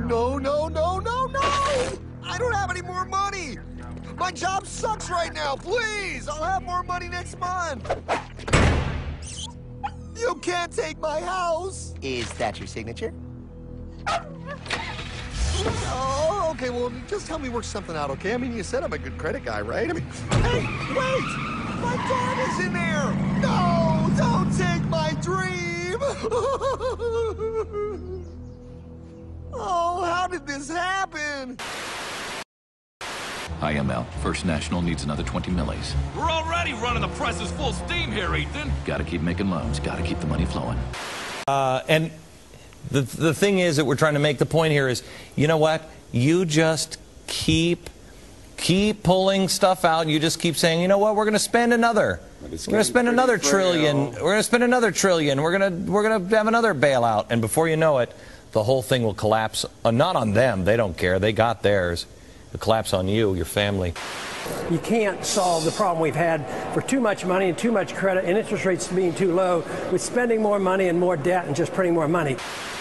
no, no, no, no, no! I don't have any more money! My job sucks right now, please! I'll have more money next month! You can't take my house! Is that your signature? Oh, okay, well, just help me work something out, okay? I mean, you said I'm a good credit guy, right? I mean, hey, wait! My dad is in there! No, don't take my dream! Oh, how did this happen? IML, First National needs another 20 millis. We're already running the presses full steam here, Ethan. Gotta keep making loans, gotta keep the money flowing. And the thing is that we're trying to make the point here is, you know what? You just keep pulling stuff out. You just keep saying, you know what? We're going to spend another. We're going to spend another trillion. We're going to spend another trillion. We're going to have another bailout. And before you know it, the whole thing will collapse. Not on them. They don't care. They got theirs. It'll collapse on you, your family. You can't solve the problem we've had for too much money and too much credit and interest rates being too low with spending more money and more debt and just printing more money.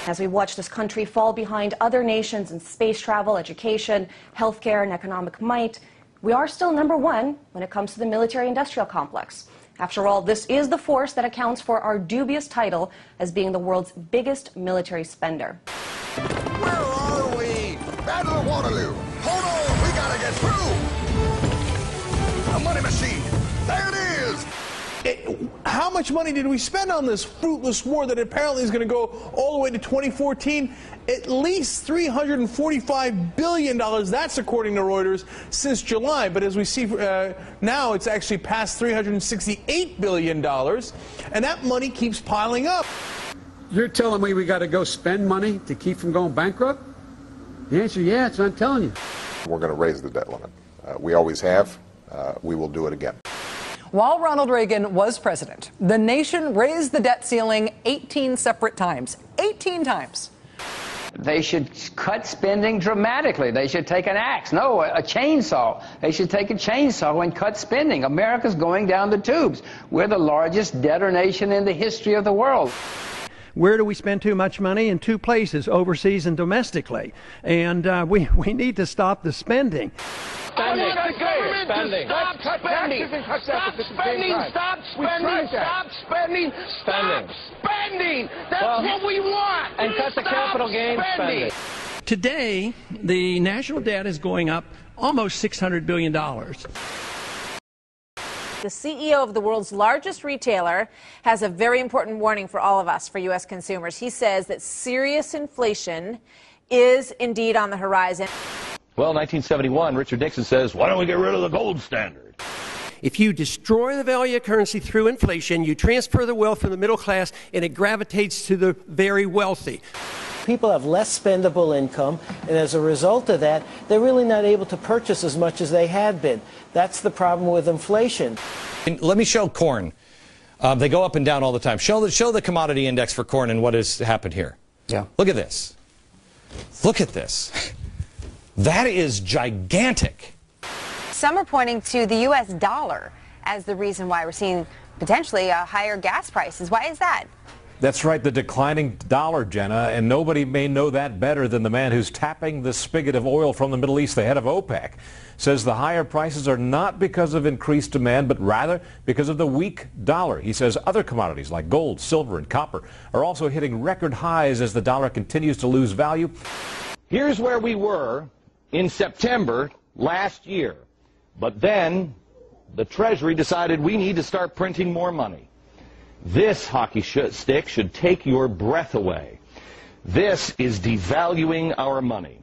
As we watch this country fall behind other nations in space travel, education, healthcare, and economic might, we are still #1 when it comes to the military-industrial complex. After all, this is the force that accounts for our dubious title as being the world's biggest military spender. Where are we? Battle of Waterloo. Hold on, we gotta get through. A money machine. There it is. How much money did we spend on this fruitless war that apparently is going to go all the way to 2014? At least $345 billion, that's according to Reuters, since July. But as we see now, it's actually past $368 billion, and that money keeps piling up. You're telling me we got to go spend money to keep from going bankrupt? The answer, yeah, it's what I'm telling you. We're going to raise the debt limit. We always have. We will do it again. While Ronald Reagan was president, the nation raised the debt ceiling 18 separate times. 18 times. They should cut spending dramatically. They should take an axe. No, a chainsaw. They should take a chainsaw and cut spending. America's going down the tubes. We're the largest debtor nation in the history of the world. Where do we spend too much money? In two places, overseas and domestically. And we need to stop the spending. Spending. Spending. Stop spending. Stop spending. Stop spending. Stop spending. Stop spending. That's what we want. And cut the capital gains spending. Today, the national debt is going up almost $600 billion. The CEO of the world's largest retailer has a very important warning for all of us, for U.S. consumers. He says that serious inflation is indeed on the horizon. Well, 1971, Richard Nixon says, why don't we get rid of the gold standard? If you destroy the value of currency through inflation, you transfer the wealth from the middle class, and it gravitates to the very wealthy. People have less spendable income, and as a result of that, they're really not able to purchase as much as they had been. That's the problem with inflation. Let me show corn. They go up and down all the time. Show the commodity index for corn and what has happened here. Yeah. Look at this. Look at this. That is gigantic. Some are pointing to the U.S. dollar as the reason why we're seeing potentially higher gas prices. Why is that? That's right, the declining dollar, Jenna, and nobody may know that better than the man who's tapping the spigot of oil from the Middle East, the head of OPEC. Says the higher prices are not because of increased demand, but rather because of the weak dollar. He says other commodities like gold, silver, and copper are also hitting record highs as the dollar continues to lose value. Here's where we were in September last year. But then the Treasury decided we need to start printing more money. This hockey stick should take your breath away. This is devaluing our money.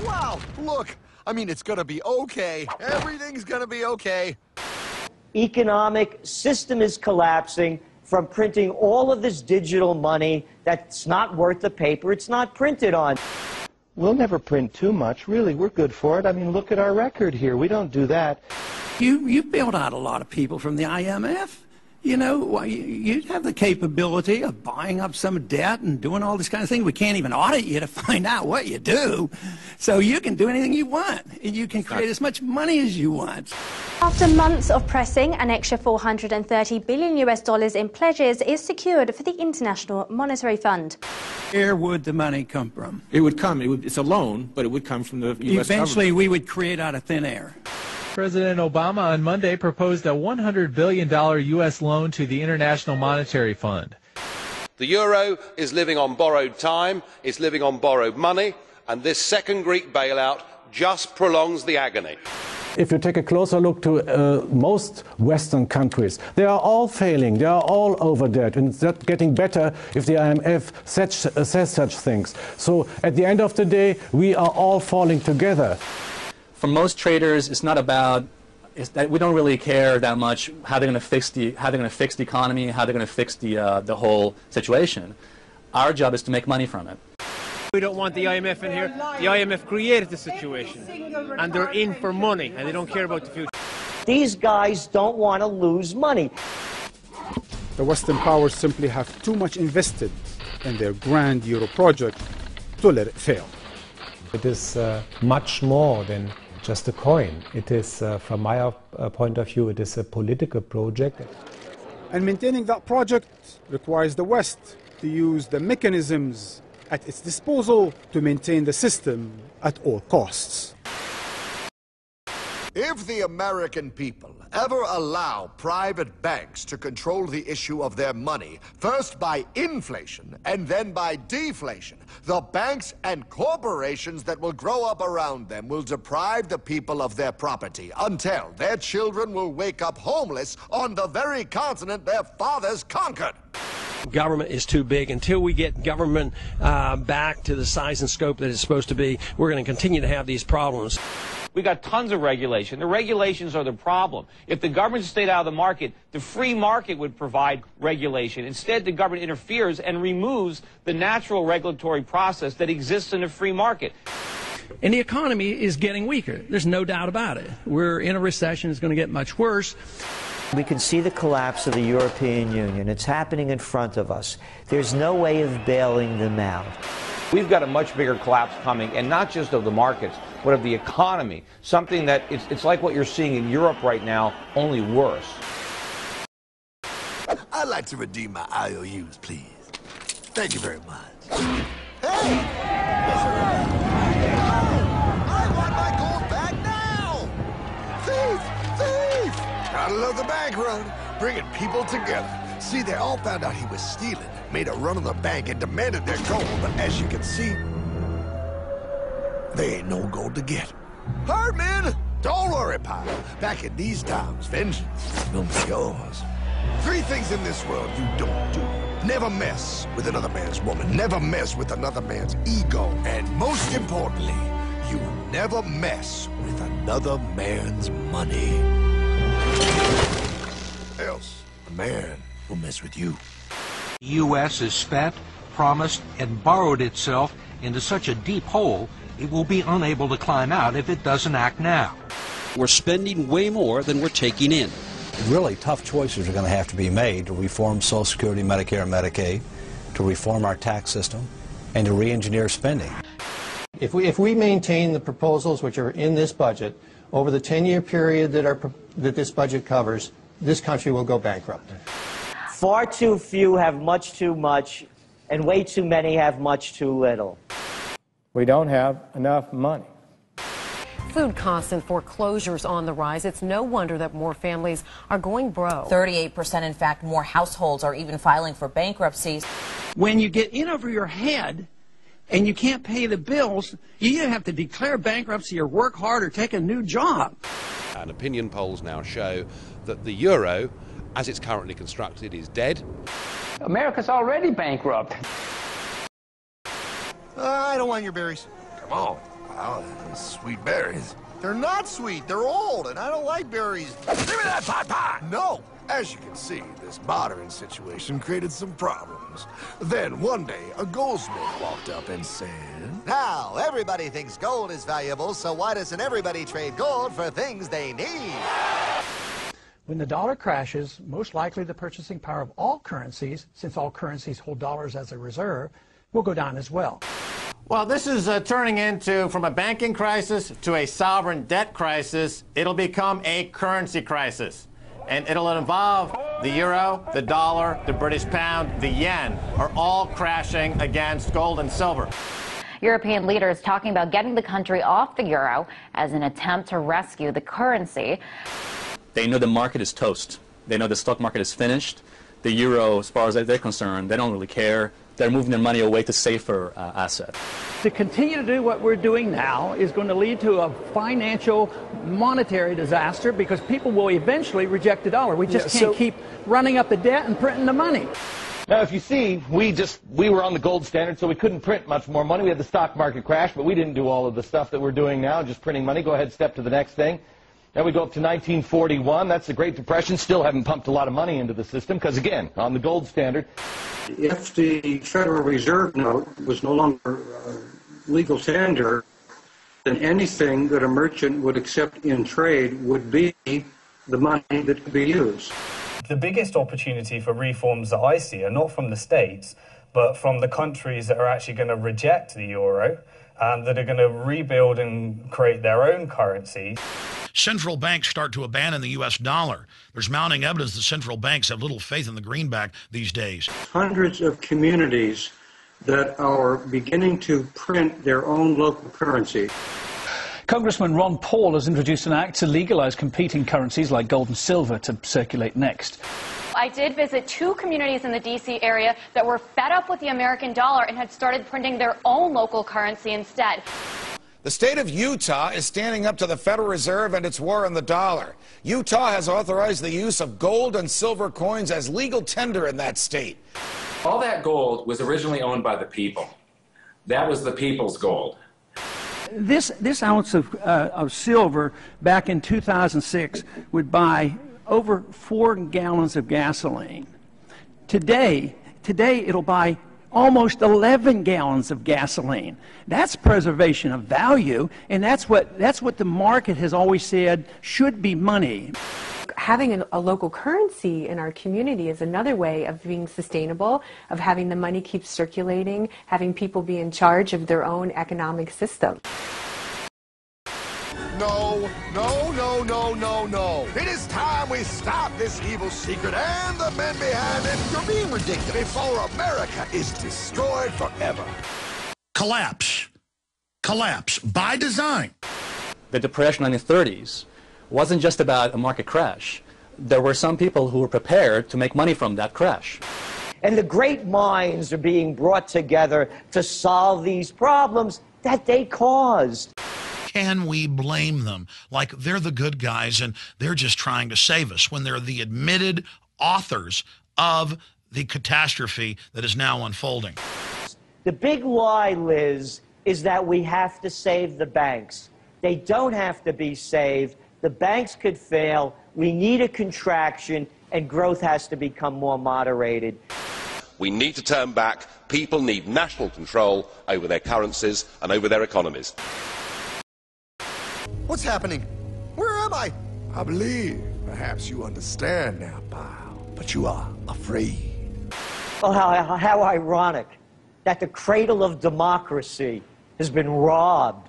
Wow, look, I mean, it's going to be okay. Everything's going to be okay. Economic system is collapsing from printing all of this digital money that's not worth the paper it's not printed on. We'll never print too much, really. We're good for it. I mean, look at our record here. We don't do that. You bailed out a lot of people from the IMF. you know, you have the capability of buying up some debt and doing all this kind of thing. We can't even audit you to find out what you do. So you can do anything you want. You can create as much money as you want. After months of pressing, an extra $430 billion in pledges is secured for the International Monetary Fund. Where would the money come from? It would come. It's a loan, but it would come from the U.S. Eventually, government. we would create out of thin air. President Obama on Monday proposed a $100 billion U.S. loan to the International Monetary Fund. The euro is living on borrowed time, it's living on borrowed money, and this second Greek bailout just prolongs the agony. If you take a closer look to most Western countries, they are all failing, they are all over debt, and it's not getting better if the IMF says such things. So at the end of the day, we are all falling together. For most traders, it's not about, we don't really care that much how they're going to fix the economy, how they're going to fix the whole situation. Our job is to make money from it. We don't want the IMF in here. The IMF created the situation, and they're in for money, and they don't care about the future. These guys don't want to lose money. The Western powers simply have too much invested in their grand Euro project to let it fail. It is much more than just a coin. It is, from my point of view, it is a political project. And maintaining that project requires the West to use the mechanisms at its disposal to maintain the system at all costs. If the American people ever allow private banks to control the issue of their money, first by inflation and then by deflation, the banks and corporations that will grow up around them will deprive the people of their property until their children will wake up homeless on the very continent their fathers conquered. Government is too big. Until we get government back to the size and scope that it's supposed to be, we're going to continue to have these problems. We got tons of regulation. The regulations are the problem. If the government stayed out of the market, the free market would provide regulation. Instead, the government interferes and removes the natural regulatory process that exists in a free market. And the economy is getting weaker. There's no doubt about it. We're in a recession. It's going to get much worse. We can see the collapse of the European Union. It's happening in front of us. There's no way of bailing them out. We've got a much bigger collapse coming, and not just of the markets, but of the economy. Something that it's like what you're seeing in Europe right now, only worse. I'd like to redeem my IOUs, please. Thank you very much. Hey! I want my gold back now! Thief! Gotta love the bank run, bringing people together. See, they all found out he was stealing, made a run on the bank, and demanded their gold, but as you can see, there ain't no gold to get. Herdman! Don't worry, pal. Back in these times, vengeance will be yours. 3 things in this world you don't do. Never mess with another man's woman. Never mess with another man's ego. And most importantly, you never mess with another man's money. Else, a man will mess with you. The U.S. has spent, promised, and borrowed itself into such a deep hole, it will be unable to climb out if it doesn't act now. We're spending way more than we're taking in. Really tough choices are going to have to be made to reform Social Security, Medicare, and Medicaid, to reform our tax system, and to re-engineer spending. If we maintain the proposals which are in this budget over the 10-year period that this budget covers, this country will go bankrupt. Far too few have much too much, and way too many have much too little. We don't have enough money. Food costs and foreclosures on the rise. It's no wonder that more families are going broke. 38%, in fact, more households are even filing for bankruptcy. When you get in over your head and you can't pay the bills, you either have to declare bankruptcy or work hard or take a new job. And opinion polls now show that the euro, as it's currently constructed, is dead. America's already bankrupt. I don't want your berries. Come on. Wow, those sweet berries. They're not sweet. They're old, and I don't like berries. Give me that pot pie! No. As you can see, this modern situation created some problems. Then one day, a goldsmith walked up and said, "Now, everybody thinks gold is valuable, so why doesn't everybody trade gold for things they need?" When the dollar crashes, most likely the purchasing power of all currencies, since all currencies hold dollars as a reserve, will go down as well. Well, this is turning into, from a banking crisis to a sovereign debt crisis. It'll become a currency crisis. And it'll involve the euro, the dollar, the British pound, the yen are all crashing against gold and silver. European leaders talking about getting the country off the euro as an attempt to rescue the currency. They know the market is toast. They know the stock market is finished. The euro, as far as they're concerned, they don't really care. They're moving their money away to safer assets. To continue to do what we're doing now is going to lead to a financial, monetary disaster because people will eventually reject the dollar. We just can't keep running up the debt and printing the money. Now, if you see, we were on the gold standard, so we couldn't print much more money. We had the stock market crash, but we didn't do all of the stuff that we're doing now, just printing money. Go ahead, step to the next thing. Then we go up to 1941. That's the Great Depression. Still haven't pumped a lot of money into the system because, again, on the gold standard. If the Federal Reserve note was no longer legal tender, then anything that a merchant would accept in trade would be the money that could be used. The biggest opportunity for reforms that I see are not from the states, but from the countries that are actually going to reject the euro, that are going to rebuild and create their own currencies. Central banks start to abandon the U.S. dollar. There's mounting evidence that central banks have little faith in the greenback these days. Hundreds of communities that are beginning to print their own local currency. Congressman Ron Paul has introduced an act to legalize competing currencies like gold and silver to circulate next. I did visit 2 communities in the D.C. area that were fed up with the American dollar and had started printing their own local currency instead. The state of Utah is standing up to the Federal Reserve and its war on the dollar. Utah has authorized the use of gold and silver coins as legal tender in that state. All that gold was originally owned by the people. That was the people's gold. This ounce of silver back in 2006 would buy over 4 gallons of gasoline. Today it'll buy almost 11 gallons of gasoline. That's preservation of value, and that's what the market has always said should be money. Having a local currency in our community is another way of being sustainable, of having the money keep circulating, having people be in charge of their own economic system. No, no, no, no, no, no. It is time we stop this evil secret and the men behind it. You're being ridiculous before America is destroyed forever. Collapse. Collapse by design. The Depression in the 30s wasn't just about a market crash. There were some people who were prepared to make money from that crash. And the great minds are being brought together to solve these problems that they caused. Can we blame them like they're the good guys and they're just trying to save us when they're the admitted authors of the catastrophe that is now unfolding? The big lie, Liz, is that we have to save the banks. They don't have to be saved. The banks could fail. We need a contraction, and growth has to become more moderated. We need to turn back. People need national control over their currencies and over their economies. What's happening? Where am I? I believe perhaps you understand now, pal, but you are afraid. Oh, how ironic that the cradle of democracy has been robbed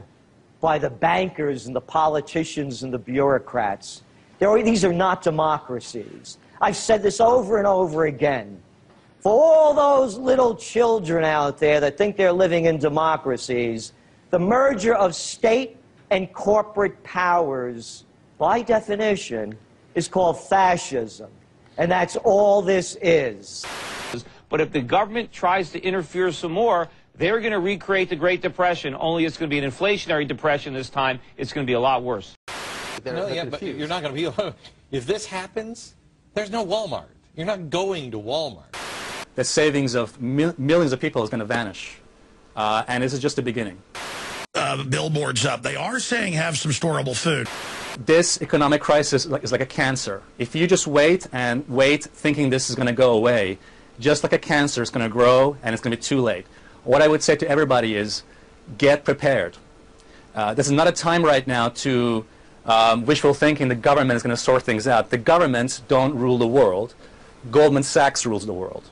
by the bankers and the politicians and the bureaucrats. These are not democracies. I've said this over and over again. For all those little children out there that think they're living in democracies, the merger of state and corporate powers, by definition, is called fascism. And that's all this is. But if the government tries to interfere some more, they're going to recreate the Great Depression, only it's going to be an inflationary depression this time. It's going to be a lot worse. No, yeah, but you're not going to be... If this happens, there's no Walmart. You're not going to Walmart. The savings of millions of people is going to vanish. And this is just the beginning. Billboards up. They are saying have some storable food. This economic crisis is like a cancer. If you just wait and wait thinking this is going to go away, just like a cancer, it's going to grow and it's going to be too late. What I would say to everybody is get prepared. This is not a time right now to wishful thinking the government is going to sort things out. The governments don't rule the world. Goldman Sachs rules the world.